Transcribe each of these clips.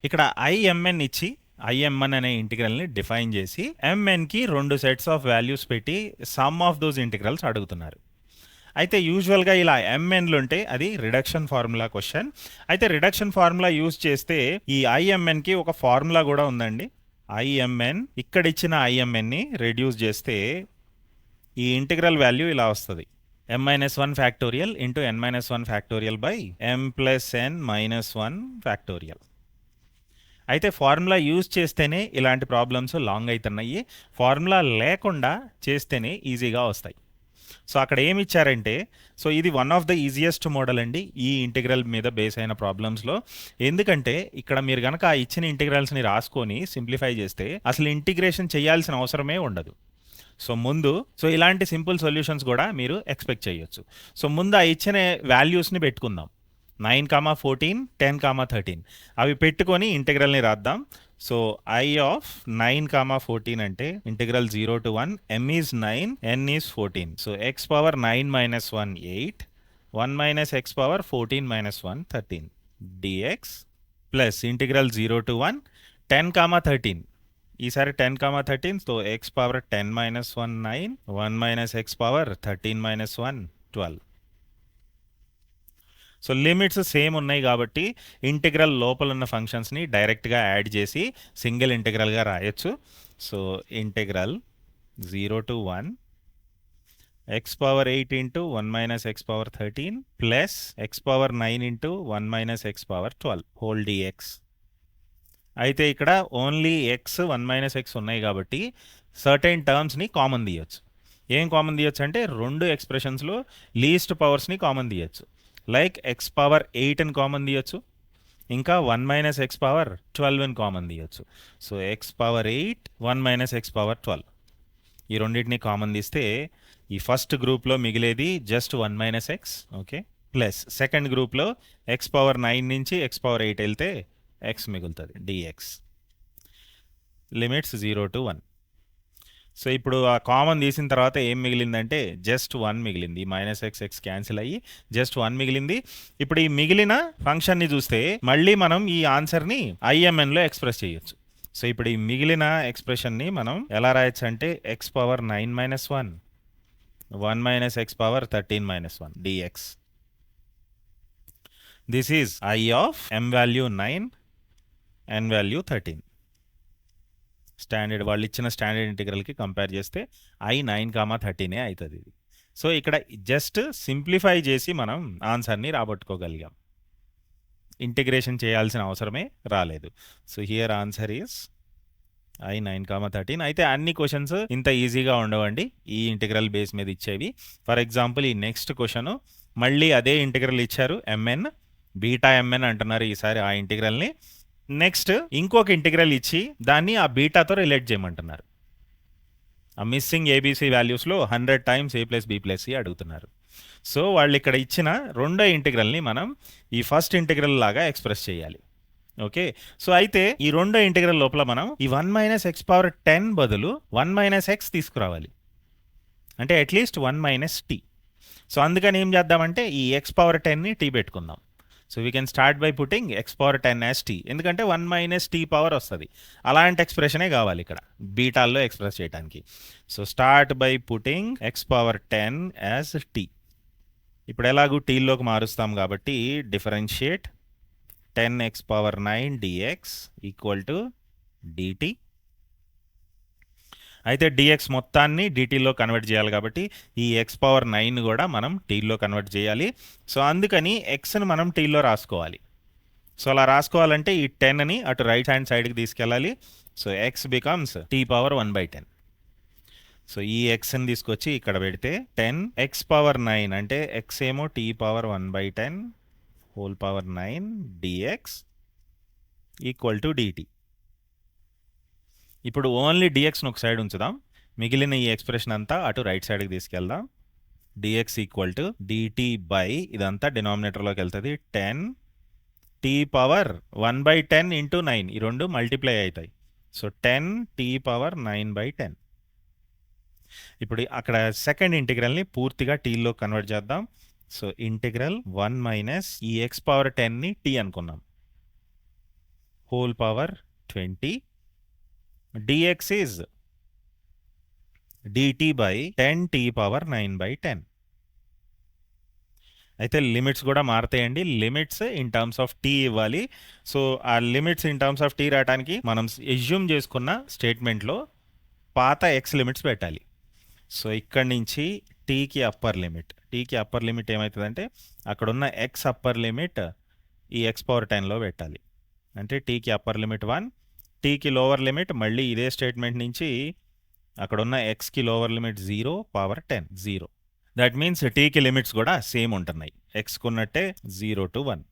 ఇక్కడ ఐఎంఎన్ ఇచ్చి ఐఎంఎన్ అనే ఇంటిగ్రల్ని డిఫైన్ చేసి ఎంఎన్కి 2 సెట్స్ ఆఫ్ వాల్యూస్ పెట్టి సమ్ ఆఫ్ దోస్ ఇంటిగ్రల్స్ అడుగుతున్నారు. అయితే యూజువల్గా ఇలా ఎంఎన్లు ఉంటే అది రిడక్షన్ ఫార్ములా క్వశ్చన్. అయితే రిడక్షన్ ఫార్ములా యూజ్ చేస్తే ఈ ఐఎంఎన్కి ఒక ఫార్ములా కూడా ఉందండి. ఐఎంఎన్ ఇక్కడ ఇచ్చిన ఐఎంఎన్ని రెడ్యూస్ చేస్తే ఈ ఇంటిగ్రల్ వాల్యూ ఇలా వస్తుంది. m-1 factorial into n-1 factorial by m+n-1 factorial. అయితే ఫార్ములా యూజ్ చేస్తేనే ఇలాంటి ప్రాబ్లమ్స్ లాంగ్ అవుతున్నాయి. ఫార్ములా లేకుండా చేస్తేనే ఈజీగా వస్తాయి. సో అక్కడ ఏమి ఇచ్చారంటే, సో ఇది one of the easiest model అండి ఈ ఇంటిగ్రల్ మీద బేస్ అయిన ప్రాబ్లమ్స్లో. ఎందుకంటే ఇక్కడ మీరు కనుక ఆ ఇచ్చిన ఇంటిగ్రల్స్ని రాసుకొని సింప్లిఫై చేస్తే అసలు ఇంటిగ్రేషన్ చేయాల్సిన అవసరమే ఉండదు. సో ఇలాంటి సింపుల్ సొల్యూషన్స్ కూడా మీరు ఎక్స్పెక్ట్ చేయొచ్చు. సో ముందు ఆ ఇచ్చిన వాల్యూస్ని పెట్టుకుందాం. 9, 14, 10, 13 అవి పెట్టుకొని ఇంటిగ్రల్ని రాద్దాం. సో ఐ ఆఫ్ 9, 14 అంటే integral 0 to 1 m is 9 n is 14. So x power 9 minus 1 8 1 minus x power 14 minus 1 13 dx plus integral 0 to 1 10, 13 ఈసారి 10, 13. So x power 10 minus 1 9 1 minus x power 13 minus 1 12. So limits same ఉన్నాయి కాబట్టి integral లోపల ఉన్న ఫంక్షన్స్ని డైరెక్ట్గా add చేసి single ఇంటిగ్రల్గా రాయొచ్చు. So integral 0 to 1 x power 8 into 1 minus x power 13 plus x power 9 into 1 minus x power 12 whole dx. అయితే ఇక్కడ only x 1 minus x ఉన్నాయి కాబట్టి సర్టెన్ టర్మ్స్ని కామన్ తీయచ్చు. ఏం కామన్ తీయచ్చు అంటే రెండు ఎక్స్ప్రెషన్స్లో లీస్ట్ పవర్స్ని కామన్ తీయచ్చు. లైక్ x పవర్ 8 అని కామన్ తీయచ్చు, ఇంకా 1 మైనస్ x పవర్ 12 అని కామన్ తీయచ్చు. So x power 8 1 minus x power 12 ఈ రెండింటిని కామన్ తీస్తే ఈ ఫస్ట్ గ్రూప్లో మిగిలేది just 1 minus x. Okay, plus second గ్రూప్లో x పవర్ 9 నుంచి x పవర్ 8 వెళ్తే x మిగులుతుంది dx. Limits 0 to 1. సో ఇప్పుడు ఆ కామన్ తీసిన తర్వాత ఏం మిగిలిందంటే జస్ట్ 1 మిగిలింది. మైనస్ ఎక్స్ క్యాన్సిల్ అయ్యి జస్ట్ 1 మిగిలింది. ఇప్పుడు ఈ మిగిలిన ఫంక్షన్ని చూస్తే మళ్ళీ మనం ఈ ఆన్సర్ని ఐఎంఎన్లో ఎక్స్ప్రెస్ చేయొచ్చు. సో ఇప్పుడు ఈ మిగిలిన ఎక్స్ప్రెషన్ని మనం ఎలా రాయొచ్చు అంటే x power 9 minus 1 1 minus x power 13 minus 1 dx. This is I of m value 9 n value 13. Standard వాళ్ళు ఇచ్చిన స్టాండర్డ్ ఇంటిగ్రల్కి కంపేర్ చేస్తే i 9, 13 అవుతుంది ఇది. సో ఇక్కడ జస్ట్ సింప్లిఫై చేసి మనం ఆన్సర్ని రాబట్టుకోగలిగాం. ఇంటిగ్రేషన్ చేయాల్సిన అవసరమే రాలేదు. So here answer is i 9, 13. అయితే అన్ని క్వశ్చన్స్ ఇంత ఈజీగా ఉండవండి ఈ ఇంటిగ్రల్ బేస్ మీద ఇచ్చేవి. ఫర్ ఎగ్జాంపుల్ ఈ నెక్స్ట్ క్వశ్చన్ మళ్ళీ అదే ఇంటిగ్రల్ ఇచ్చారు, mn బీటా mn అంటున్నారు ఈసారి ఆ ఇంటిగ్రల్ని. నెక్స్ట్ ఇంకొక ఇంటిగ్రల్ ఇచ్చి దాన్ని ఆ బీటాతో రిలేట్ చేయమంటున్నారు. ఆ మిస్సింగ్ ఏబీసీ వాల్యూస్లో 100 times a plus b plus c అడుగుతున్నారు. సో వాళ్ళు ఇక్కడ ఇచ్చిన రెండో ఇంటిగ్రల్ని మనం ఈ ఫస్ట్ ఇంటిగ్రల్ లాగా ఎక్స్ప్రెస్ చేయాలి. ఓకే, సో అయితే ఈ రెండో ఇంటిగ్రల్ లోపల మనం ఈ 1 మైనస్ x పవర్ 10 బదులు 1 మైనస్ x తీసుకురావాలి, అంటే అట్లీస్ట్ 1 మైనస్ t. సో అందుకని ఏం చేద్దామంటే ఈ x పవర్ 10ని t పెట్టుకుందాం. So we can start by putting x power 10 as t, ఎందుకంటే 1 మైనస్ t పవర్ వస్తుంది. అలాంటి ఎక్స్ప్రెషనే కావాలి ఇక్కడ బీటాల్లో ఎక్స్ప్రెస్ చేయడానికి. So start by putting x power 10 as t. ఇప్పుడు ఎలాగూ టీలోకి మారుస్తాం కాబట్టి differentiate 10x power 9 dx equal to dt. అయితే dx మొత్తాన్ని dtలో కన్వర్ట్ చేయాలి కాబట్టి ఈ x పవర్ 9 కూడా మనం tలో కన్వర్ట్ చేయాలి. సో అందుకని xని మనం tలో రాసుకోవాలి. సో అలా రాసుకోవాలంటే ఈ 10ని అటు రైట్ హ్యాండ్ సైడ్కి తీసుకెళ్ళాలి. So x becomes t power 1/10. So ఈ xని తీసుకొచ్చి ఇక్కడ పెడితే 10x పవర్ 9 అంటే x ఏమో t power 1/10 whole power 9 dx equal to dt. ఇప్పుడు ఓన్లీ dxను ఒక సైడ్ ఉంచుదాం, మిగిలిన ఈ ఎక్స్ప్రెషన్ అంతా అటు రైట్ సైడ్కి తీసుకెళ్దాం. dx equal to dt by ఇదంతా డినామినేటర్లోకి వెళ్తుంది 10 t పవర్ 1/10 ఇంటూ 9 ఈ రెండు మల్టిప్లై అవుతాయి. So 10 t power 9/10. ఇప్పుడు అక్కడ సెకండ్ ఇంటిగ్రల్ని పూర్తిగా టీలో కన్వర్ట్ చేద్దాం. సో ఇంటిగ్రల్ 1 మైనస్ ఈ x పవర్ 10ని t అనుకున్నాం whole power 20 dx is dt by 10 t power 9 by 10. అయితే లిమిట్స్ కూడా మారుతాయండి. Limits in terms of t ఇవ్వాలి. సో ఆ limits in terms of t రావడానికి మనం ఎజ్యూమ్ చేసుకున్న స్టేట్మెంట్లో పాత ఎక్స్ లిమిట్స్ పెట్టాలి. సో ఇక్కడి నుంచి టీకి అప్పర్ లిమిట్ ఏమవుతుందంటే అక్కడున్న ఎక్స్ అప్పర్ లిమిట్ ఈ ఎక్స్ పవర్ 10లో పెట్టాలి. అంటే టీకి అప్పర్ లిమిట్ 1, టీకి లోవర్ లిమిట్ మళ్ళీ ఇదే స్టేట్మెంట్ నుంచి అక్కడున్న ఎక్స్కి lower limit 0 power 10 0. That means టీకి లిమిట్స్ కూడా సేమ్ ఉంటున్నాయి. ఎక్స్కి ఉన్నట్టే 0 to 1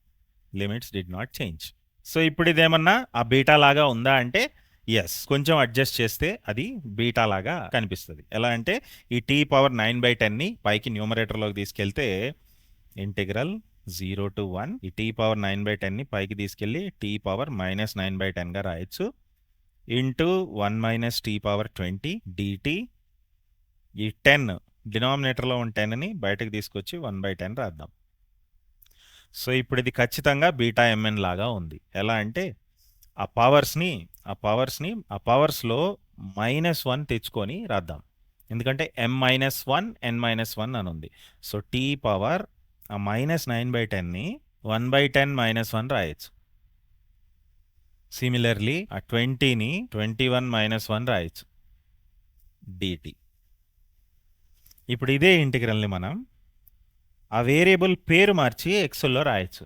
limits did not change. So ఇప్పుడు ఇదేమన్నా ఆ బీటా లాగా ఉందా అంటే ఎస్, కొంచెం అడ్జస్ట్ చేస్తే అది బీటా లాగా కనిపిస్తుంది. ఎలా అంటే ఈ టీ పవర్ 9/10ని పైకి న్యూమరేటర్లోకి తీసుకెళ్తే ఇంటిగ్రల్ 0 to 1 ఈ టీ పవర్ 9/10ని పైకి తీసుకెళ్ళి టీ పవర్ -9/10గా రాయొచ్చు. Into 1 - t power 20 dt. ఈ 10 డినామినేటర్లో ఉన్న 10ని బయటకు తీసుకొచ్చి 1/10 రాద్దాం. సో ఇప్పుడు ఇది ఖచ్చితంగా బీటా ఎంఎన్ లాగా ఉంది. ఎలా అంటే ఆ పవర్స్లో -1 తెచ్చుకొని రాద్దాం. ఎందుకంటే m-1 n-1 అని ఉంది. సో టీ పవర్ ఆ -9/10ని 1/10 - 1 రాయొచ్చు. సిమిలర్లీ ఆ 20ని 21 - 1 రాయొచ్చు dt. ఇప్పుడు ఇదే ఇంటిగ్రల్ని మనం ఆ వేరియబుల్ పేరు మార్చి ఎక్స్లో రాయొచ్చు.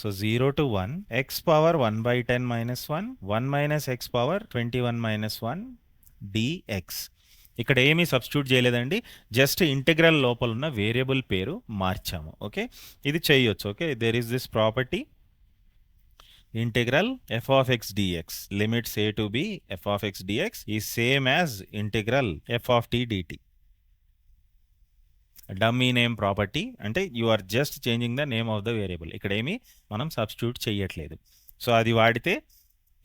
So 0 to 1 x power 1/10 - 1 1 - x power 21 - 1 dx. ఇక్కడ ఏమీ సబ్స్టిట్యూట్ చేయలేదండి, జస్ట్ ఇంటిగ్రల్ లోపల ఉన్న వేరియబుల్ పేరు మార్చాము. ఓకే, ఇది చేయొచ్చు. Okay, there is this property integral f of x dx limits a to b f of x dx is same as integral f of t dt. Dummy name property అంటే you are just changing the name of the variable. ఇక్కడ ఏమి మనం substitute చేయట్లేదు. So అది వాడితే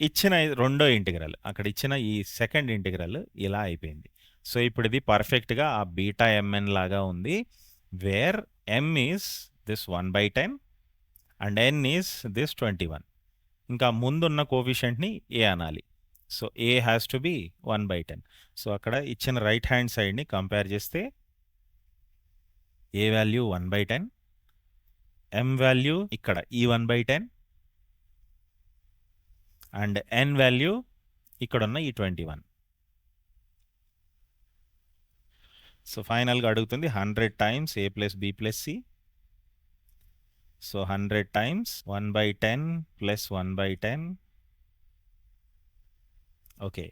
ఇచ్చిన రెండో integral, అక్కడ ఇచ్చిన ఈ సెకండ్ ఇంటిగ్రల్ ఇలా అయిపోయింది. సో ఇప్పుడు ఇది పర్ఫెక్ట్గా ఆ బీటా ఎంఎన్ లాగా ఉంది, where m is this 1/10 and n is this 21. ఇంకా ముందున్న కోఫిషియంట్ని a అనాలి. So a has to be 1/10. సో అక్కడ ఇచ్చిన రైట్ హ్యాండ్ సైడ్ని కంపేర్ చేస్తే a వాల్యూ 1/10, m వాల్యూ ఇక్కడ ఈ 1/10 అండ్ n వాల్యూ ఇక్కడ ఉన్న ఈ 21. సో ఫైనల్గా అడుగుతుంది 100 times a + b + c. So 100 times 1/10 + 1/10. Okay,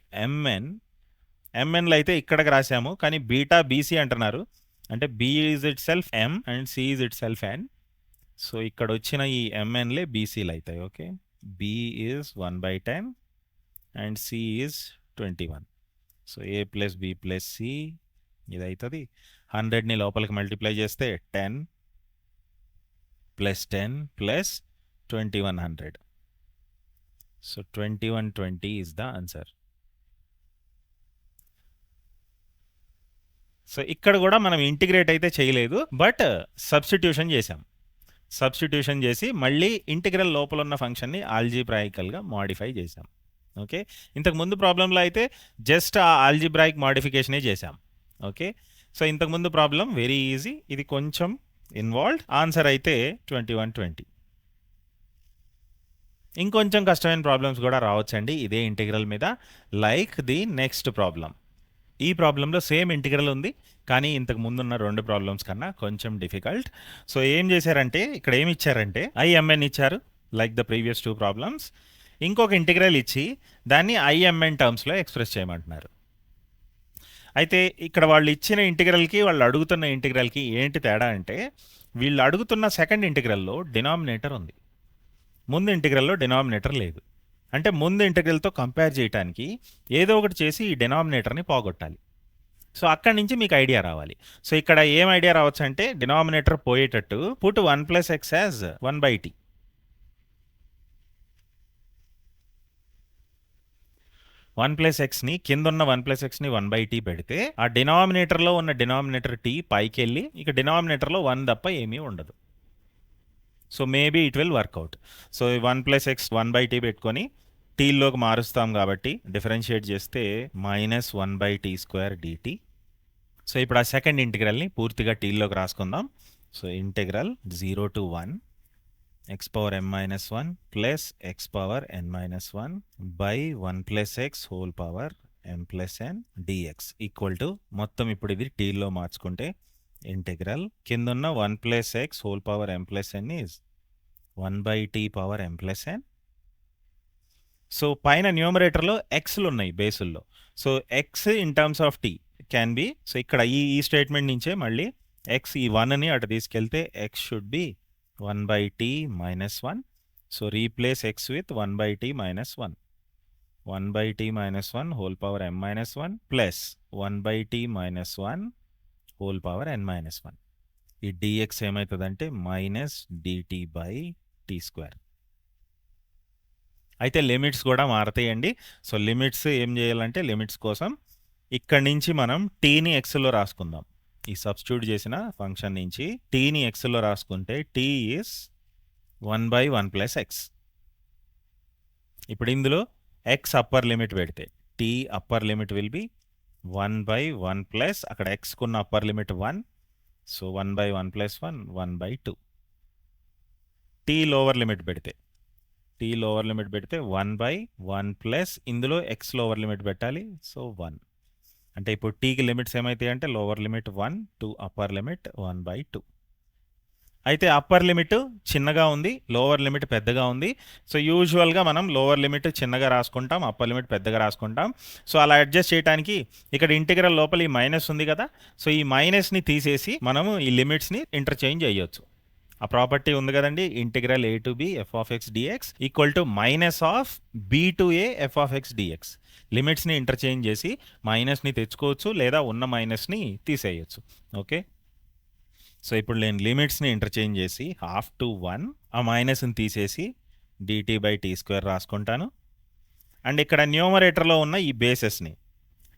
ఎంఎన్లో అయితే ఇక్కడికి రాసాము, కానీ బీటా బీసీ అంటున్నారు. అంటే b is itself m and c is itself n. So ఇక్కడ వచ్చిన ఈ ఎంఎన్లే బీసీలు అవుతాయి. Okay, b is 1/10 and c is 21. So a + b + c ఇది అవుతుంది. 100ని లోపలికి మల్టిప్లై చేస్తే 10 + 10 + 2100. So 2120 is the answer. So ఇక్కడ కూడా మనం ఇంటిగ్రేట్ అయితే చేయలేదు, బట్ సబ్స్టిట్యూషన్ చేసాం. సబ్స్టిట్యూషన్ చేసి మళ్ళీ ఇంటిగ్రల్ లోపల ఉన్న ఫంక్షన్ని ఆల్జీబ్రాయికల్గా మాడిఫై చేసాం. ఓకే, ఇంతకుముందు ప్రాబ్లంలో అయితే జస్ట్ ఆ ఆల్జీబ్రాయిక్ మాడిఫికేషనే చేసాం. ఓకే, సో ఇంతకుముందు ప్రాబ్లం వెరీ ఈజీ, ఇది కొంచెం ఇన్వాల్వ్డ్. ఆన్సర్ అయితే 2120. ఇంకొంచెం కష్టమైన ప్రాబ్లమ్స్ కూడా రావచ్చండి ఇదే ఇంటిగ్రల్ మీద, లైక్ ది నెక్స్ట్ ప్రాబ్లం. ఈ ప్రాబ్లంలో సేమ్ ఇంటిగ్రల్ ఉంది, కానీ ఇంతకు ముందున్న రెండు ప్రాబ్లమ్స్ కన్నా కొంచెం డిఫికల్ట్. సో ఏం చేశారంటే ఇక్కడ ఏమి ఇచ్చారంటే IMN ఇచ్చారు, లైక్ ద ప్రీవియస్ 2 ప్రాబ్లమ్స్. ఇంకొక ఇంటిగ్రల్ ఇచ్చి దాన్ని IMN టర్మ్స్లో ఎక్స్ప్రెస్ చేయమంటున్నారు. అయితే ఇక్కడ వాళ్ళు ఇచ్చిన ఇంటిగ్రల్కి వాళ్ళు అడుగుతున్న ఇంటిగ్రల్కి ఏంటి తేడా అంటే, వీళ్ళు అడుగుతున్న సెకండ్ ఇంటిగ్రల్లో డినామినేటర్ ఉంది, ముందు ఇంటిగ్రల్లో డినామినేటర్ లేదు. అంటే ముందు ఇంటిగ్రల్తో కంపేర్ చేయడానికి ఏదో ఒకటి చేసి ఈ డినామినేటర్ని పోగొట్టాలి. సో అక్కడి నుంచి మీకు ఐడియా రావాలి. సో ఇక్కడ ఏం ఐడియా రావచ్చు అంటే, డినామినేటర్ పోయేటట్టు పుట్ 1 + x యాజ్ 1/t. 1 + xని కిందున్న 1 + xని 1/t పెడితే ఆ డినామినేటర్లో ఉన్న డినామినేటర్ t పైకి వెళ్ళి ఇక డినామినేటర్లో 1 తప్ప ఏమీ ఉండదు. So maybe it will work out. So 1 + x 1/t పెట్టుకొని టీలోకి మారుస్తాం కాబట్టి డిఫరెన్షియేట్ చేస్తే -1/t² dt. సో ఇప్పుడు ఆ సెకండ్ ఇంటిగ్రల్ని పూర్తిగా టీలోకి రాసుకుందాం. So integral 0 to 1 x⁻m−1 plus x⁻n−1 by 1 plus x whole power m+n dx equal to మొత్తం ఇప్పుడు ఇది టీలో మార్చుకుంటే ఇంటిగ్రల్ కిందున్న 1 plus x whole power m+n is 1/t⁻m+n. So పైన న్యూమరేటర్లో ఎక్స్లు ఉన్నాయి బేసుల్లో. So x in terms of t can be, so ఇక్కడ ఈ స్టేట్మెంట్ నుంచే మళ్ళీ ఎక్స్ ఈ 1ని అటు తీసుకెళ్తే X should be 1/t−1. So replace X with 1/t−1. 1/t−1 whole power m−1 plus 1/t−1 whole power n−1. ఈ dx ఏమవుతుందంటే -dt/t². అయితే లిమిట్స్ కూడా మారతాయండి. సో లిమిట్స్ ఏం చేయాలంటే లిమిట్స్ కోసం ఇక్కడి నుంచి మనం టీని ఎక్స్లో రాసుకుందాం. ఈ సబ్స్టిట్యూట్ చేసిన ఫంక్షన్ నుంచి టీని ఎక్స్లో రాసుకుంటే టీ ఈస్ 1/1 ప్లస్ ఎక్స్. ఇప్పుడు ఇందులో ఎక్స్ అప్పర్ లిమిట్ పెడితే t upper limit will be 1/1 plus అక్కడ ఎక్స్కున్న upper limit 1. So 1/1 plus 1 1/2. T lower limit పెడితే 1/1 ప్లస్ ఇందులో ఎక్స్ లోవర్ లిమిట్ పెట్టాలి. సో 1. అంటే ఇప్పుడు టీకి లిమిట్స్ ఏమైతాయి అంటే lower limit 1 to upper limit 1/2. అయితే అప్పర్ లిమిట్ చిన్నగా ఉంది, లోవర్ లిమిట్ పెద్దగా ఉంది. సో యూజువల్గా మనం లోవర్ లిమిట్ చిన్నగా రాసుకుంటాం, అప్పర్ లిమిట్ పెద్దగా రాసుకుంటాం. సో అలా అడ్జస్ట్ చేయడానికి ఇక్కడ ఇంటిగ్రల్ లోపల ఈ మైనస్ ఉంది కదా, సో ఈ మైనస్ని తీసేసి మనము ఈ లిమిట్స్ని ఇంటర్చేంజ్ చేయొచ్చు. ఆ ప్రాపర్టీ ఉంది కదండి, integral a to b f(x) dx equal to -b to a f(x) dx. లిమిట్స్ని ఇంటర్చేంజ్ చేసి మైనస్ని తెచ్చుకోవచ్చు లేదా ఉన్న మైనస్ని తీసేయచ్చు. ఓకే, సో ఇప్పుడు నేను లిమిట్స్ని ఇంటర్చేంజ్ చేసి 1/2 to 1 ఆ మైనస్ని తీసేసి dt/t² రాసుకుంటాను. అండ్ ఇక్కడ న్యూమరేటర్లో ఉన్న ఈ బేసెస్ని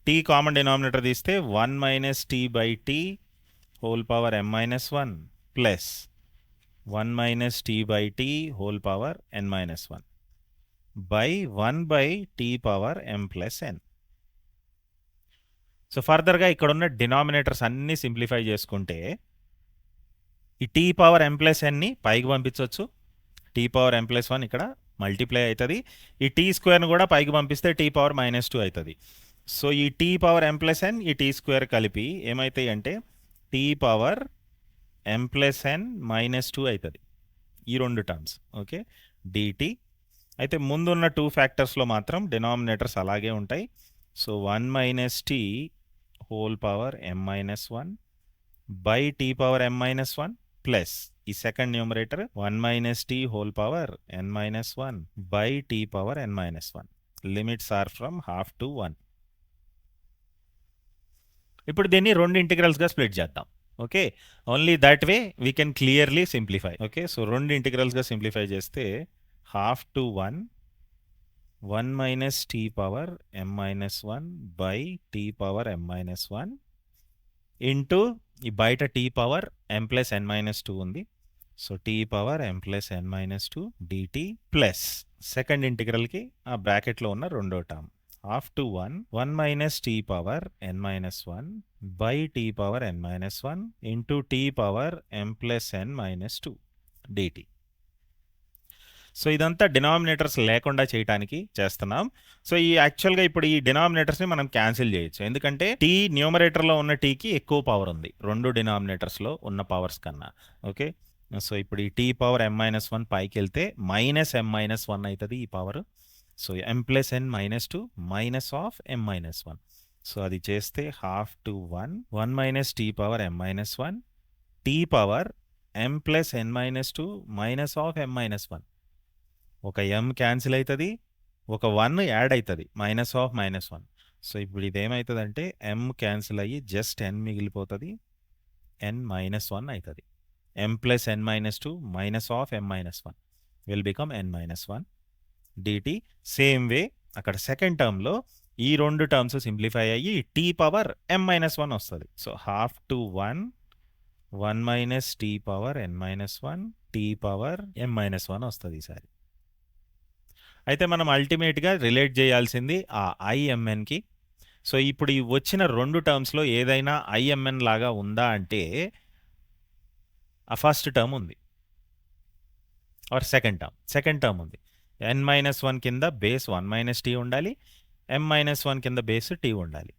టీ కామన్ డినామినేటర్ తీస్తే 1 - t/t whole power m−1 plus 1 - t/t whole power n−1 by 1/t⁻m+n. So ఫర్దర్గా ఇక్కడ ఉన్న డినామినేటర్స్ అన్నీ సింప్లిఫై చేసుకుంటే ఈ t⁻m+nని పైకి పంపించవచ్చు. t⁻m+1 ఇక్కడ మల్టిప్లై అవుతుంది. ఈ t² కూడా పైకి పంపిస్తే t⁻−2 అవుతుంది. సో ఈ t⁻m+n ఈ t² కలిపి ఏమవుతాయి అంటే t⁻m+n-2 అవుతుంది. ఈ రెండు టర్మ్స్. Okay, dt. అయితే ముందున్న 2 ఫ్యాక్టర్స్లో మాత్రం డినామినేటర్స్ అలాగే ఉంటాయి. So 1 - t whole power m−1 by t⁻m−1 plus ఈ second numerator 1 - t whole power n−1 by t⁻n−1. Limits are from 1/2 to 1. ఇప్పుడు దీన్ని రెండు ఇంటిగ్రల్స్గా స్ప్లిట్ చేద్దాం. Okay, only that way we can clearly simplify. Okay, so రెండు ఇంటిగ్రల్స్గా simplify చేస్తే 1/2 to 1 1 - t⁻m−1 by t⁻m−1 into ఈ బయట t⁻m+n-2 ఉంది. So t⁻m+n-2 dt plus second ఇంటిగ్రల్కి ఆ బ్రాకెట్లో ఉన్న రెండో term 1/2 to 1 1 - t⁻n-1 by t⁻n-1 into t⁻m+n-2 dt. So ఇదంతా డినామినేటర్స్ లేకుండా చేయడానికి చేస్తున్నాం. సో ఈ యాక్చువల్గా ఇప్పుడు ఈ డినామినేటర్స్ని మనం క్యాన్సిల్ చేయొచ్చు, ఎందుకంటే టీ న్యూమరేటర్లో ఉన్న టీకి ఎక్కువ పవర్ ఉంది రెండు డినామినేటర్స్లో ఉన్న పవర్స్ కన్నా. ఓకే, సో ఇప్పుడు ఈ t⁻m−1 పైకి వెళ్తే -m−1 అవుతుంది ఈ power. So m+n-2 -m−1. So అది చేస్తే 1/2 to 1 1 - t⁻m−1 t⁻m+n-2 -m-1. ఒక m క్యాన్సిల్ అవుతుంది, ఒక 1 యాడ్ అవుతుంది -1. సో ఇప్పుడు ఇదేమవుతుందంటే m క్యాన్సిల్ అయ్యి జస్ట్ n మిగిలిపోతుంది, n-1 అవుతుంది. m+n-2 -m-1 will become n-1 dt. Same way అక్కడ సెకండ్ టర్మ్లో ఈ రెండు టర్మ్స్ సింప్లిఫై అయ్యి t⁻m-1 వస్తుంది. సో 1/2 to 1 1 - t⁻n-1 t⁻m-1 వస్తుంది ఈసారి. అయితే మనం అల్టిమేట్‌గా రిలేట్ చేయాల్సింది ఆ ఐఎంఎన్‌కి. సో, ఇప్పుడు ఈ వచ్చిన 2 టర్మ్స్‌లో ఏదైనా ఐఎంఎన్ లాగా ఉందా అంటే ఆ ఫస్ట్ టర్మ్ ఉంది. ఆర్ సెకండ్ టర్మ్ ఉంది. n-1 కింద బేస్ 1 - t ఉండాలి. m-1 కింద బేస్ t ఉండాలి.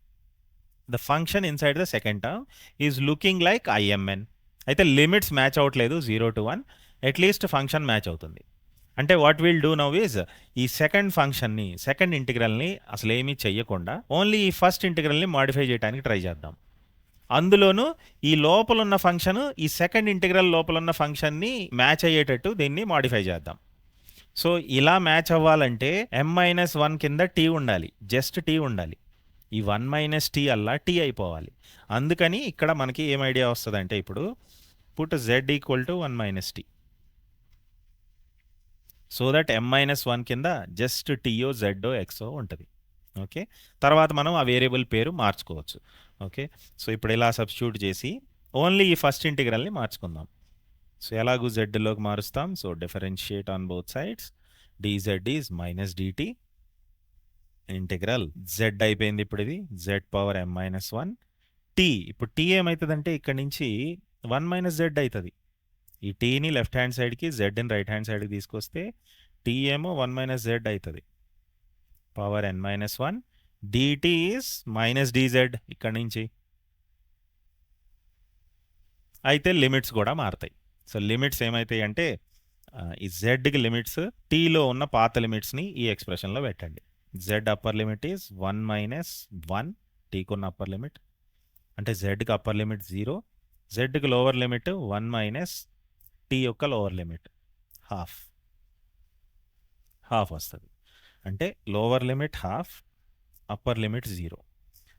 The function inside the second term is looking like IMN. అయితే లిమిట్స్ మ్యాచ్ అవ్వట్లేదు 0 to 1. అట్లీస్ట్ ఫంక్షన్ మ్యాచ్ అవుతుంది. అంటే what will do now is ఈ సెకండ్ ఇంటిగ్రల్ని అసలు ఏమీ చెయ్యకుండా ఓన్లీ ఈ ఫస్ట్ ఇంటిగ్రల్ని మాడిఫై చేయడానికి ట్రై చేద్దాం. అందులోనూ ఈ లోపలున్న ఫంక్షన్ ఈ సెకండ్ ఇంటిగ్రల్ లోపలున్న ఫంక్షన్ని మ్యాచ్ అయ్యేటట్టు దీన్ని మాడిఫై చేద్దాం. సో ఇలా మ్యాచ్ అవ్వాలంటే m-1 కింద t ఉండాలి, జస్ట్ t ఉండాలి. ఈ 1 - t అల్లా t అయిపోవాలి. అందుకని ఇక్కడ మనకి ఏం ఐడియా వస్తుందంటే ఇప్పుడు put z equal to 1 - t so that m-1 కింద జస్ట్ టీయో జెడ్ఓ ఎక్సో ఉంటుంది. ఓకే, తర్వాత మనం ఆ వేరియబుల్ పేరు మార్చుకోవచ్చు. ఓకే, సో ఇప్పుడు ఇలా సబ్స్టిట్యూట్ చేసి ఓన్లీ ఈ ఫస్ట్ ఇంటిగ్రల్ని మార్చుకుందాం. సో ఎలాగూ జెడ్లోకి మారుస్తాం. So differentiate on both sides. dz is -dt integral z అయిపోయింది. ఇప్పుడు ఇది z పవర్ m-1 t. ఇప్పుడు t ఏమవుతుందంటే ఇక్కడ నుంచి 1 - z అవుతుంది. ఈ టీని లెఫ్ట్ హ్యాండ్ సైడ్కి జెడ్ని రైట్ హ్యాండ్ సైడ్కి తీసుకొస్తే టీ ఏమో 1 - z అవుతుంది. Power n-1 dt is -dz ఇక్కడ నుంచి. అయితే లిమిట్స్ కూడా మారుతాయి. సో లిమిట్స్ ఏమవుతాయి అంటే ఈ జెడ్కి లిమిట్స్ టీలో ఉన్న పాత లిమిట్స్ని ఈ ఎక్స్ప్రెషన్లో పెట్టండి. జెడ్ అప్పర్ లిమిట్ ఈజ్ 1 - 1 టీకి ఉన్న అప్పర్ లిమిట్, అంటే జెడ్కి అప్పర్ లిమిట్ 0, జెడ్కి లోవర్ లిమిట్ 1 - t యొక్క లోవర్ లిమిట్ హాఫ్ వస్తుంది. అంటే lower limit half, upper limit 0.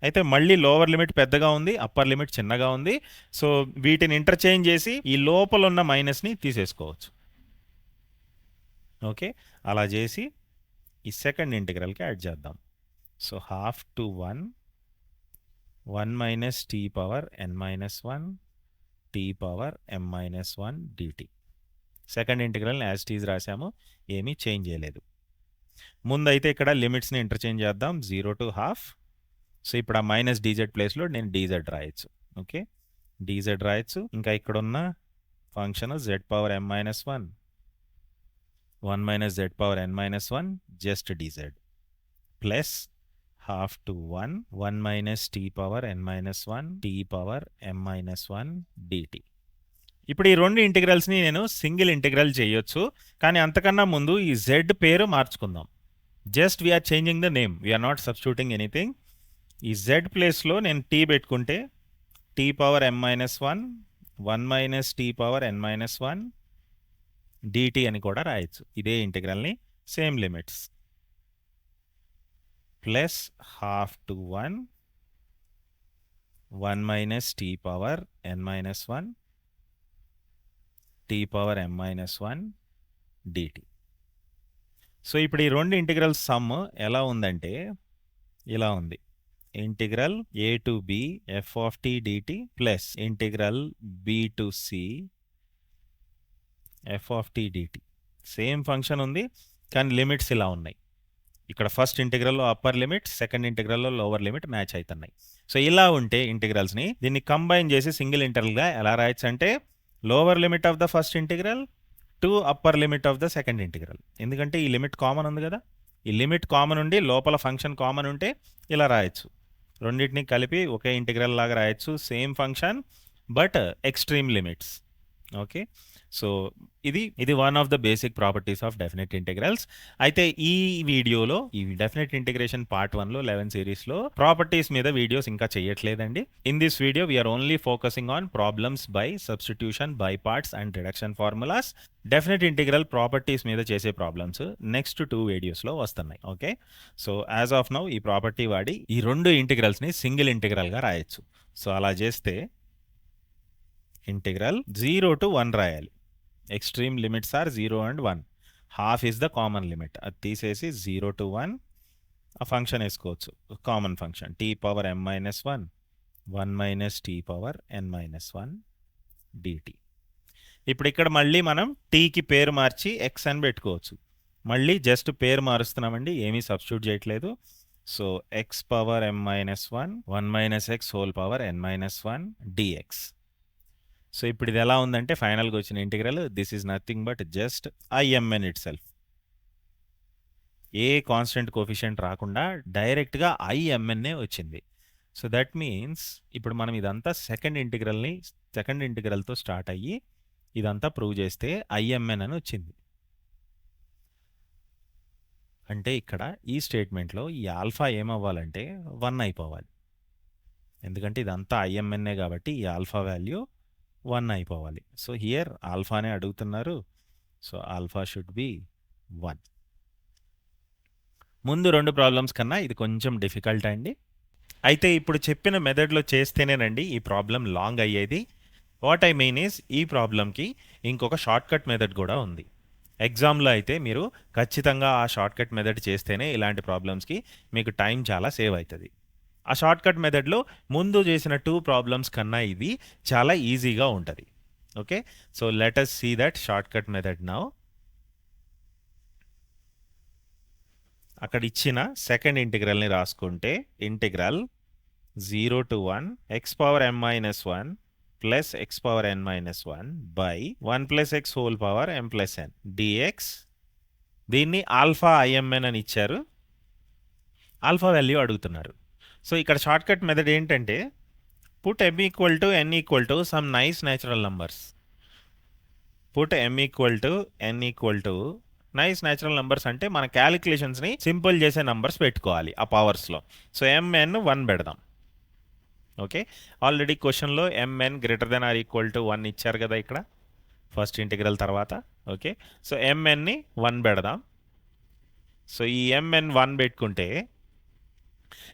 అయితే మళ్ళీ లోవర్ లిమిట్ పెద్దగా ఉంది, అప్పర్ లిమిట్ చిన్నగా ఉంది. సో వీటిని ఇంటర్చేంజ్ చేసి ఈ లోపల ఉన్న మైనస్ని తీసేసుకోవచ్చు. ఓకే, అలా చేసి ఈ సెకండ్ ఇంటిగ్రల్కి యాడ్ చేద్దాం. So half to 1 t power n-1 t power m-1 dt. Second ఇంటిగ్రల్ని యాజ్ టీజ్ రాసాము, ఏమీ చేంజ్ చేయలేదు. ముందైతే ఇక్కడ లిమిట్స్ని ఇంటర్చేంజ్ చేద్దాం. 0 to ½. సో ఇప్పుడు ఆ -dz ప్లేస్లో నేను dz రాయొచ్చు. ఓకే, dz రాయొచ్చు. ఇంకా ఇక్కడ ఉన్న function z power m-1 1 - z power n-1 just dz plus half to 1 t power n-1 t power m-1 dt. ఇప్పుడు ఈ రెండు ఇంటిగ్రల్స్ని నేను సింగిల్ ఇంటిగ్రల్ చేయొచ్చు, కానీ అంతకన్నా ముందు ఈ z పేరు మార్చుకుందాం. Just we are changing the name, we are not substituting anything. ఈ z ప్లేస్లో నేను t పెట్టుకుంటే t power m-1 1 - t power n-1 dt అని కూడా రాయొచ్చు. ఇదే ఇంటిగ్రల్ని same limits plus half to 1 t power n-1 t power m-1 dt. So ఇప్పుడు ఈ రెండు ఇంటిగ్రల్ సమ్ ఎలా ఉందంటే ఇలా ఉంది. Integral a to b f of t dt plus integral b to c f of t dt. Same function ఉంది, కానీ limits ఇలా ఉన్నాయి. ఇక్కడ ఫస్ట్ ఇంటిగ్రల్లో అప్పర్ లిమిట్, సెకండ్ ఇంటిగ్రల్లో లోవర్ లిమిట్ మ్యాచ్ అవుతున్నాయి. సో ఇలా ఉంటే ఇంటిగ్రల్స్ని దీన్ని కంబైన్ చేసి సింగిల్ ఇంటిగ్రల్గా ఎలా రాయొచ్చు అంటే lower limit of the first integral to upper limit of the second integral. ఎందుకంటే ఈ లిమిట్ కామన్ ఉంది కదా, ఈ లిమిట్ కామన్ ఉండి లోపల ఫంక్షన్ కామన్ ఉంటే ఇలా రాయొచ్చు. రెండింటిని కలిపి ఒకే ఇంటిగ్రల్ లాగా రాయొచ్చు, same function but extreme limits. Okay, so ఇది one of the basic properties of definite integrals. అయితే ఈ వీడియోలో ఈ డెఫినెట్ ఇంటిగ్రేషన్ పార్ట్ 1లో 11 సిరీస్లో ప్రాపర్టీస్ మీద వీడియోస్ ఇంకా చేయట్లేదండి. In this video we're only focusing on problems by substitution, by parts and reduction formulas. Definite integral properties మీద చేసే ప్రాబ్లమ్స్ నెక్స్ట్ 2 వీడియోస్లో వస్తున్నాయి. Okay, so as of now ఈ ప్రాపర్టీ వాడి ఈ రెండు ఇంటిగ్రల్స్ని సింగిల్ ఇంటిగ్రల్గా రాయొచ్చు. సో అలా చేస్తే ఇంటిగ్రల్ 0 to 1 రాయాలి. Extreme limits are 0 and 1. Half is the common limit, అది తీసేసి 0 to 1 ఆ ఫంక్షన్ వేసుకోవచ్చు. Common function t power m-1 1 t power n-1 dt. ఇప్పుడు ఇక్కడ మళ్ళీ మనం tకి పేరు మార్చి x అని పెట్టుకోవచ్చు. మళ్ళీ జస్ట్ పేరు మారుస్తున్నామండి, ఏమీ సబ్స్టిట్యూట్ చేయట్లేదు. So X power m minus 1 1 minus X whole power n minus 1 dx. So ఇప్పుడు ఇది ఎలా ఉందంటే ఫైనల్గా వచ్చిన integral this is nothing but just imn it self. A constant coefficient రాకుండా డైరెక్ట్గా imnఏ వచ్చింది. సో దట్ మీన్స్ ఇప్పుడు మనం ఇదంతా సెకండ్ ఇంటిగ్రల్తో స్టార్ట్ అయ్యి ఇదంతా ప్రూవ్ చేస్తే imn అని వచ్చింది. అంటే ఇక్కడ ఈ స్టేట్మెంట్లో ఈ ఆల్ఫా ఏమవ్వాలంటే 1 అయిపోవాలి. ఎందుకంటే ఇదంతా imnఏ కాబట్టి ఈ ఆల్ఫా వాల్యూ 1 అయిపోవాలి. సో హియర్ ఆల్ఫానే అడుగుతున్నారు. So alpha should be 1. ముందు 2 ప్రాబ్లమ్స్ కన్నా ఇది కొంచెం డిఫికల్ట్ అండి. అయితే ఇప్పుడు చెప్పిన మెథడ్లో చేస్తేనేనండి ఈ ప్రాబ్లం లాంగ్ అయ్యేది. వాట్ ఐ మీన్ ఈజ్ ఈ ప్రాబ్లంకి ఇంకొక షార్ట్కట్ మెథడ్ కూడా ఉంది. ఎగ్జామ్లో అయితే మీరు ఖచ్చితంగా ఆ షార్ట్కట్ మెథడ్ చేస్తేనే ఇలాంటి ప్రాబ్లమ్స్కి మీకు టైం చాలా సేవ్ అవుతుంది. ఆ షార్ట్కట్ మెథడ్లో ముందు చేసిన 2 ప్రాబ్లమ్స్ కన్నా ఇది చాలా ఈజీగా ఉంటుంది. Okay, so let us see that shortcut method now. అక్కడ ఇచ్చిన సెకండ్ ఇంటిగ్రల్ని రాసుకుంటే integral 0 to 1 x power m minus 1 plus x power n minus 1 by 1 plus x whole power m plus n dx. దీన్ని ఆల్ఫా imn అని ఇచ్చారు, alpha value అడుగుతున్నారు. So ఇక్కడ shortcut method ఏంటంటే put m equal to n equal to some nice natural numbers. Put m equal to n equal to nice natural numbers అంటే మన క్యాలిక్యులేషన్స్ని simple చేసే numbers పెట్టుకోవాలి ఆ పవర్స్లో. సో mn 1 పెడదాం. ఓకే, ఆల్రెడీ క్వశ్చన్లో mn greater than or equal to 1 ఇచ్చారు కదా ఇక్కడ ఫస్ట్ ఇంటిగ్రల్ తర్వాత. ఓకే, సో mnని 1 పెడదాం. సో ఈ mn 1 పెట్టుకుంటే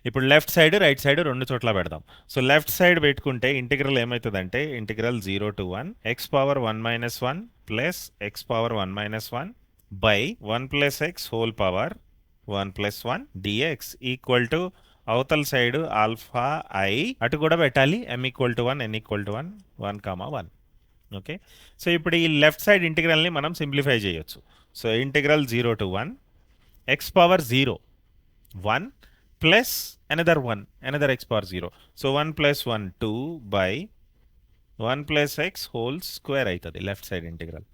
ఇప్పుడు లెఫ్ట్ సైడ్ రైట్ సైడ్ 2 చోట్ల పెడదాం. సో లెఫ్ట్ సైడ్ పెట్టుకుంటే ఇంటిగ్రల్ ఏమవుతుందంటే integral 0 to 1 x power 1 minus 1 plus x power 1 minus 1 by 1 plus x whole power 1 plus 1 dx equal to అవతల సైడ్ ఆల్ఫా ఐ అటు కూడా పెట్టాలి. m equal to 1 n equal to 1 1,1. Okay, so ఇప్పుడు ఈ left side ఇంటిగ్రల్ని మనం simplify చేయొచ్చు. So integral 0 to 1 x power 0 1 plus another x power 0. So 1 plus 1 2 by 1 plus x whole square అవుతుంది left side integral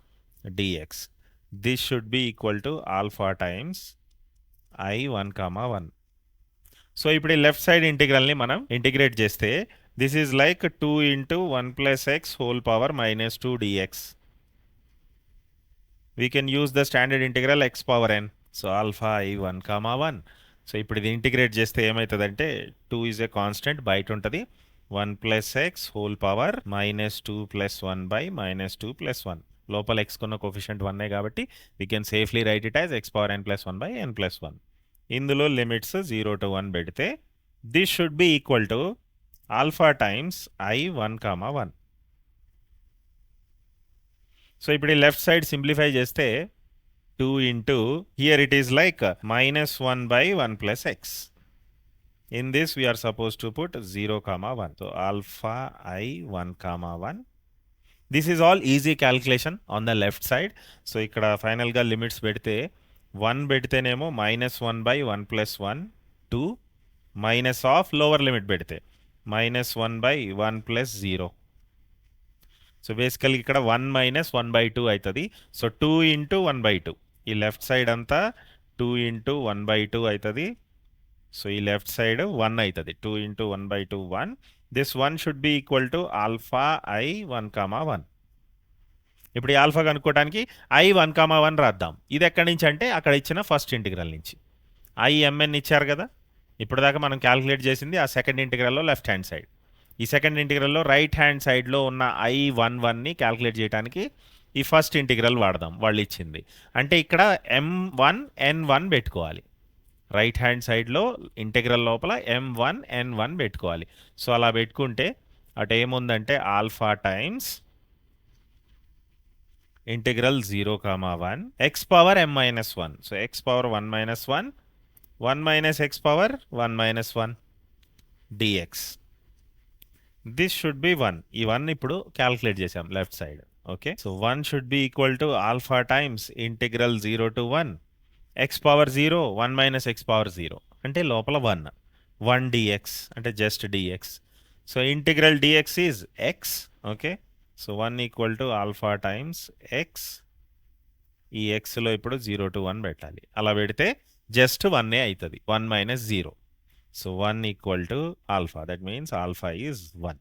dx. This should be equal to alpha times i 1,1. So ఇప్పుడు ఈ left side ఇంటిగ్రల్ని మనం integrate చేస్తే this is like 2 into 1 plus x whole power minus 2 dx. We can use the standard integral x power n. So alpha i 1,1. So ఇప్పుడు ఇది integrate చేస్తే ఏమవుతుందంటే 2 is a constant బయట ఉంటుంది. 1 plus x whole power minus 2 plus 1 by minus 2 plus 1. లోపల x కొన్న coefficient 1 కాబట్టి we can safely right it as x power n plus 1 by n plus 1. ఇందులో లిమిట్స్ 0 to 1 పెడితే this should be equal to alpha times i 1,1. So ఇప్పుడు ఈ left side simplify చేస్తే 2 into here it is like minus 1 by 1 plus x. In this we are suppose to put 0,1. So alpha i 1,1. This is all easy calculation on the left side. So ఇక్కడ ఫైనల్గా limits పెడితే 1 పెడితేనేమో minus 1 by 1 plus 1 2 minus of lower limit పెడితే minus 1 by 1 plus 0. So బేసికల్గా ఇక్కడ 1 minus 1 by 2 అవుతుంది. So 2 into 1 by 2 ఈ left side అంతా 2 ఇంటూ 1 బై 2 అవుతుంది. సో ఈ లెఫ్ట్ సైడ్ 1 అవుతుంది. 2 into 1 by 2 1. This 1 should be equal to alpha i 1,1. ఇప్పుడు ఈ ఆల్ఫా కనుక్కోవడానికి i 1,1 రాద్దాం. ఇది ఎక్కడి నుంచి అంటే అక్కడ ఇచ్చిన ఫస్ట్ ఇంటిగ్రల్ నుంచి. imn ఇచ్చారు కదా, ఇప్పుడు దాకా మనం క్యాల్కులేట్ చేసింది ఆ సెకండ్ ఇంటిగ్రల్లో లెఫ్ట్ హ్యాండ్ సైడ్. ఈ సెకండ్ ఇంటిగ్రల్లో రైట్ హ్యాండ్ సైడ్లో ఉన్న i11ని క్యాల్కులేట్ చేయడానికి ఈ ఫస్ట్ ఇంటిగ్రల్ వాడదాం వాళ్ళు ఇచ్చింది. అంటే ఇక్కడ m1 n1 పెట్టుకోవాలి. రైట్ హ్యాండ్ సైడ్లో ఇంటిగ్రల్ లోపల m1 n1 పెట్టుకోవాలి. సో అలా పెట్టుకుంటే అటు ఏముందంటే alpha times integral 0,1 x power m minus 1. So x power 1 minus 1 1 minus x power 1 minus 1 dx. This should be 1. ఈ 1 ఇప్పుడు క్యాల్కులేట్ చేసాం left side. Okay, so 1 should be equal to alpha times integral 0 to 1 x power 0 1 minus x power 0 అంటే లోపల 1 d x అంటే just d x. So integral d x is X. Okay, so 1 equal to alpha times X. ఈ ఎక్స్లో ఇప్పుడు 0 to 1 పెట్టాలి. అలా పెడితే just 1 అవుతుంది, 1 minus 0. So 1 equal to alpha, that means alpha is 1.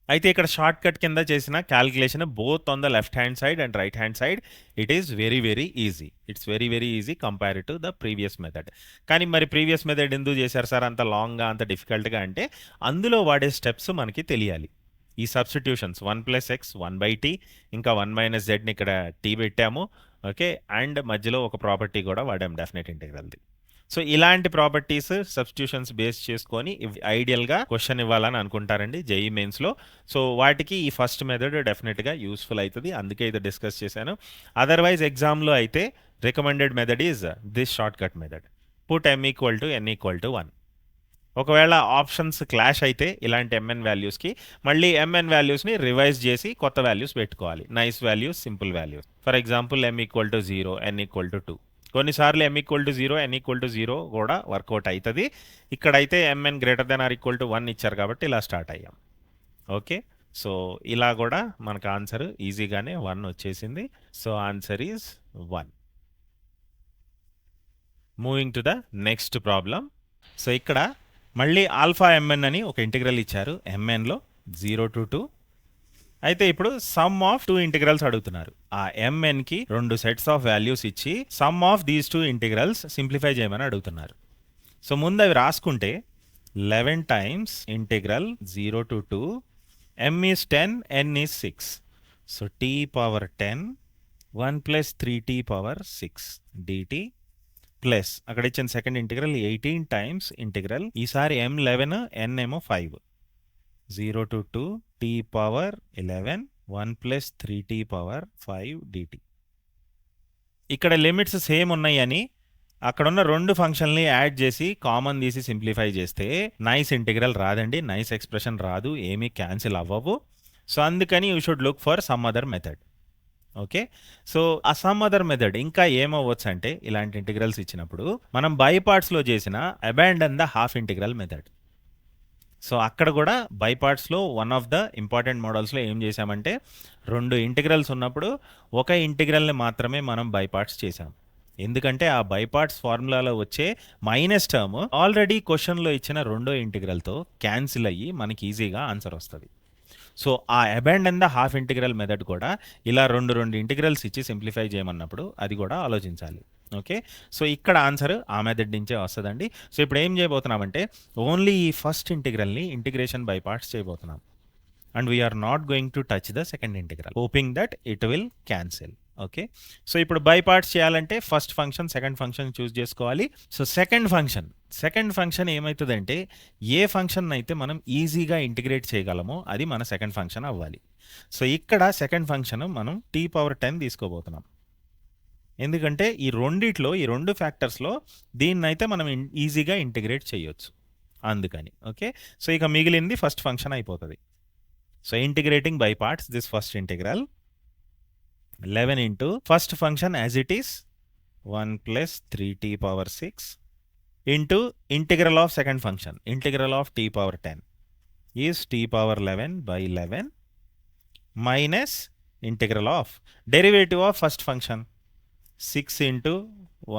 అయితే ఇక్కడ షార్ట్ కట్ కింద చేసిన calculation both on the left hand side and right hand side it is very very easy. It's very very easy compare to the previous method. కానీ మరి previous method ఎందుకు చేశారు sir అంత లాంగ్గా, అంత డిఫికల్ట్గా అంటే అందులో వాడే స్టెప్స్ మనకి తెలియాలి. ఈ సబ్స్టిట్యూషన్స్ 1 ప్లస్ ఎక్స్ 1/t, ఇంకా 1 మైనస్ జెడ్ని ఇక్కడ టీ పెట్టాము. ఓకే, అండ్ మధ్యలో ఒక ప్రాపర్టీ కూడా వాడాము డెఫినెట్ ఇంటిగ్రల్ది. సో ఇలాంటి ప్రాపర్టీస్ సబ్స్టిట్యూషన్స్ బేస్ చేసుకొని ఐడియల్గా క్వశ్చన్ ఇవ్వాలని అనుకుంటారండి జేఈ మెయిన్స్లో. సో వాటికి ఈ ఫస్ట్ మెథడ్ డెఫినెట్గా యూస్ఫుల్ అవుతుంది, అందుకే ఇది డిస్కస్ చేశాను. అదర్వైజ్ ఎగ్జామ్లో అయితే recommended method is this short cut method. Put m equal to n equal to 1. ఒకవేళ ఆప్షన్స్ క్లాష్ అయితే ఇలాంటి mn వాల్యూస్కి మళ్ళీ mn వాల్యూస్ని రివైజ్ చేసి కొత్త వాల్యూస్ పెట్టుకోవాలి. Nice values, simple values. For example m equal to 0, n equal to 2. కొన్నిసార్లు m equal to 0, n equal to 0 కూడా వర్కౌట్ అవుతుంది. ఇక్కడైతే mn greater than or equal to 1 ఇచ్చారు కాబట్టి ఇలా స్టార్ట్ అయ్యాం. ఓకే, సో ఇలా కూడా మనకు ఆన్సర్ ఈజీగానే 1 వచ్చేసింది. So answer is 1. Moving to the next problem. So ఇక్కడ మళ్ళీ ఆల్ఫా mn అని ఒక ఇంటిగ్రల్ ఇచ్చారు mnలో 0 to 2. అయితే ఇప్పుడు సమ్ ఆఫ్ 2 ఇంటిగ్రల్స్ అడుగుతున్నారు. ఆ mnకి 2 సెట్స్ ఆఫ్ వాల్యూస్ ఇచ్చి some of these 2 integrals simplify చేయమని అడుగుతున్నారు. సో ముందు అవి రాసుకుంటే 11 times integral 0 to 2 m is 10, n is 6. So t power 10 1 plus 3t power 6 dt plus అక్కడ ఇచ్చిన సెకండ్ ఇంటిగ్రల్ 18 టైమ్స్ ఇంటిగ్రల్, ఈసారి m 11 n ఏమో 5. 0 to 2 t power 11 1 plus 3t power 5 dt. ఇక్కడ లిమిట్స్ సేమ్ ఉన్నాయని అక్కడున్న 2 ఫంక్షన్ని యాడ్ చేసి common తీసి సింప్లిఫై చేస్తే నైస్ ఇంటిగ్రల్ రాదండి, నైస్ ఎక్స్ప్రెషన్ రాదు, ఏమీ క్యాన్సిల్ అవ్వవు. సో అందుకని you should look for some other method. Okay, so ఆ సమ్ అదర్ మెథడ్ ఇంకా ఏమవ్వచ్చు అంటే ఇలాంటి ఇంటిగ్రల్స్ ఇచ్చినప్పుడు మనం బై పార్ట్స్లో చేసిన abandon the half integral method. So అక్కడ కూడా బై పార్ట్స్లో వన్ ఆఫ్ ద ఇంపార్టెంట్ మోడల్స్లో ఏం చేశామంటే 2 ఇంటిగ్రల్స్ ఉన్నప్పుడు ఒక ఇంటిగ్రల్ని మాత్రమే మనం బై పార్ట్స్ చేసాం. ఎందుకంటే ఆ బై పార్ట్స్ ఫార్ములాలో వచ్చే మైనస్ టర్మ్ ఆల్రెడీ క్వశ్చన్లో ఇచ్చిన 2వ ఇంటిగ్రల్తో క్యాన్సిల్ అయ్యి మనకి ఈజీగా ఆన్సర్ వస్తుంది. సో ఆ abandon the half integral method కూడా ఇలా 2 ఇంటిగ్రల్స్ ఇచ్చి సింప్లిఫై చేయమన్నప్పుడు అది కూడా ఆలోచించాలి. ఓకే, సో ఇక్కడ ఆన్సర్ ఆ మెథడ్ నుంచే వస్తుందండి. సో ఇప్పుడు ఏం చేయబోతున్నామంటే ఓన్లీ ఈ ఫస్ట్ ఇంటిగ్రల్ని ఇంటిగ్రేషన్ బై పార్ట్స్ చేయబోతున్నాం. And we're not going to touch the second integral, hoping that it will cancel. Okay, so ఇప్పుడు బై పార్ట్స్ చేయాలంటే first function second function choose చేసుకోవాలి. సో సెకండ్ ఫంక్షన్ ఏమవుతుందంటే ఏ function అయితే మనం ఈజీగా integrate చేయగలమో అది మన సెకండ్ ఫంక్షన్ అవ్వాలి. సో ఇక్కడ సెకండ్ ఫంక్షన్ మనం t పవర్ 10 తీసుకోబోతున్నాం. ఎందుకంటే ఈ 2 ఫ్యాక్టర్స్లో దీన్నైతే మనం ఈజీగా ఇంటిగ్రేట్ చేయొచ్చు అందుకని. ఓకే, సో ఇక మిగిలింది ఫస్ట్ ఫంక్షన్ అయిపోతుంది. So integrating by parts this first integral 11 into first function as it is 1 plus 3t power 6 into integral of second function integral of t power 10 is t power 11 by 11 minus integral of derivative of first function 6 into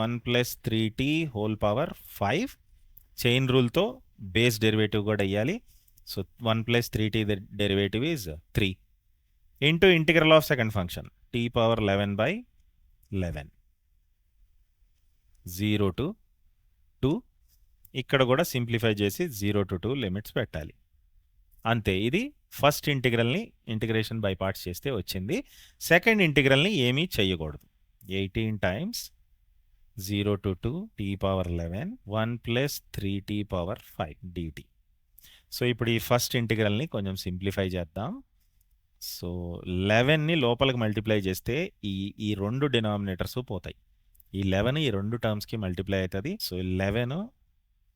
1 plus 3t whole power 5. Chain రూల్తో base derivative కూడా వేయాలి. So 1 plus 3t derivative is 3 into integral of second function t power 11 by 11 0 to 2. ఇక్కడ కూడా simplify చేసి 0 to 2 limits పెట్టాలి. అంతే, ఇది first ఇంటిగ్రల్ని ఇంటిగ్రేషన్ బై పార్ట్స్ చేస్తే వచ్చింది. సెకండ్ ఇంటిగ్రల్ని ఏమీ చేయకూడదు. 18 times 0 to 2 t power 11 1 plus 3t power 5 dt. So ఇప్పుడు ఈ ఫస్ట్ ఇంటిగ్రల్ని కొంచెం సింప్లిఫై చేద్దాం. సో 11ని లోపలికి మల్టిప్లై చేస్తే ఈ 2 డినామినేటర్స్ పోతాయి. ఈ 11 ఈ 2 టర్మ్స్కి మల్టిప్లై అవుతుంది. సో 11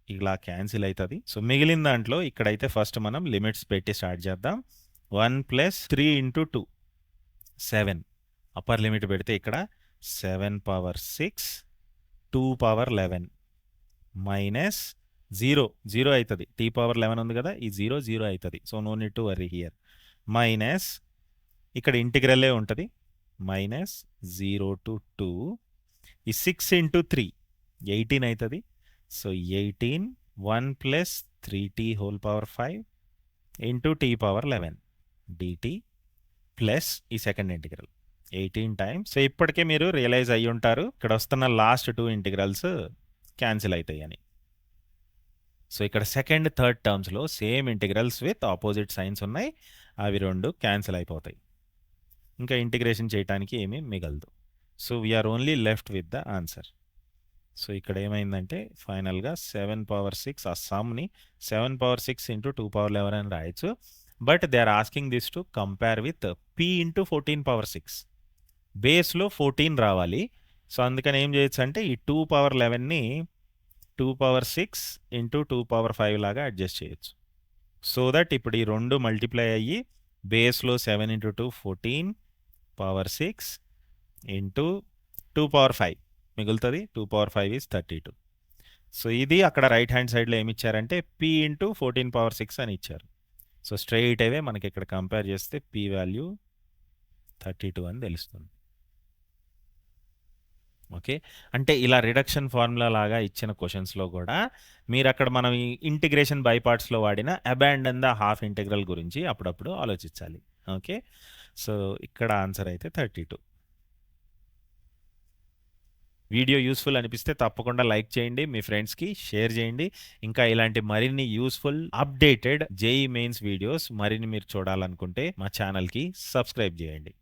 ఇలా క్యాన్సిల్ అవుతుంది. సో మిగిలిన దాంట్లో ఇక్కడైతే ఫస్ట్ మనం లిమిట్స్ పెట్టి స్టార్ట్ చేద్దాం. 1 ప్లస్ 3 ఇంటూ 2 7 అప్పర్ లిమిట్ పెడితే ఇక్కడ 7 పవర్ 6 2 పవర్ 11 మైనస్ 0 అవుతుంది. టీ పవర్ 11 ఉంది కదా, ఈ 0 అవుతుంది. So no need to worry here. Minus ఇక్కడ ఇంటిగ్రలే ఉంటుంది. మైనస్ 0 to 2 ఈ 6 into 3 18 అవుతుంది. So 18 1 plus 3t whole power 5 into t power 11 dt plus ఈ సెకండ్ ఇంటిగ్రల్ 18 టైమ్స్. సో ఇప్పటికే మీరు రియలైజ్ అయ్యి ఉంటారు ఇక్కడ వస్తున్న లాస్ట్ 2 ఇంటిగ్రల్స్ క్యాన్సిల్ అవుతాయి అని. సో ఇక్కడ సెకండ్ థర్డ్ టర్మ్స్లో same integrals with opposite signs ఉన్నాయి, అవి రెండు క్యాన్సిల్ అయిపోతాయి. ఇంకా ఇంటిగ్రేషన్ చేయడానికి ఏమీ మిగలదు. So we're only left with the answer. So ఇక్కడ ఏమైందంటే ఫైనల్గా 7 పవర్ 6 ఆ సమ్ని 7 పవర్ 6 ఇంటూ 2 పవర్ 11 అని రాయొచ్చు. But they are asking this to compare with p into 14 power 6. బేస్లో 14 రావాలి. సో అందుకని ఏం చేయొచ్చు అంటే ఈ 2 పవర్ 11ని 2 పవర్ 6 ఇంటూ 2 పవర్ 5 లాగా అడ్జస్ట్ చేయొచ్చు. సో దట్ ఇప్పుడు ఈ రెండు మల్టిప్లై అయ్యి బేస్లో 7 ఇంటూ 2 14 పవర్ 6 ఇంటూ 2 పవర్ 5 మిగులుతుంది. 2 పవర్ 5 ఈజ్ 32. సో ఇది అక్కడ రైట్ హ్యాండ్ సైడ్లో ఏమి ఇచ్చారంటే p ఇంటూ 14 పవర్ 6 అని ఇచ్చారు. సో స్ట్రైట్ అవే మనకి ఇక్కడ కంపేర్ చేస్తే p వాల్యూ 32 అని తెలుస్తుంది. ఓకే, అంటే ఇలా రిడక్షన్ ఫార్ములా లాగా ఇచ్చిన క్వశ్చన్స్లో కూడా మీరు అక్కడ మనం ఈ ఇంటిగ్రేషన్ బై పార్ట్స్లో వాడిన అబాండన్ ద హాఫ్ ఇంటిగ్రల్ గురించి అప్పుడప్పుడు ఆలోచించాలి. ఓకే, సో ఇక్కడ ఆన్సర్ అయితే 32. వీడియో యూస్ఫుల్ అనిపిస్తే తప్పకుండా లైక్ చేయండి, మీ ఫ్రెండ్స్కి షేర్ చేయండి. ఇంకా ఇలాంటి మరిన్ని useful updated JEE mains videos మరిన్ని మీరు చూడాలనుకుంటే మా ఛానల్కి సబ్స్క్రైబ్ చేయండి.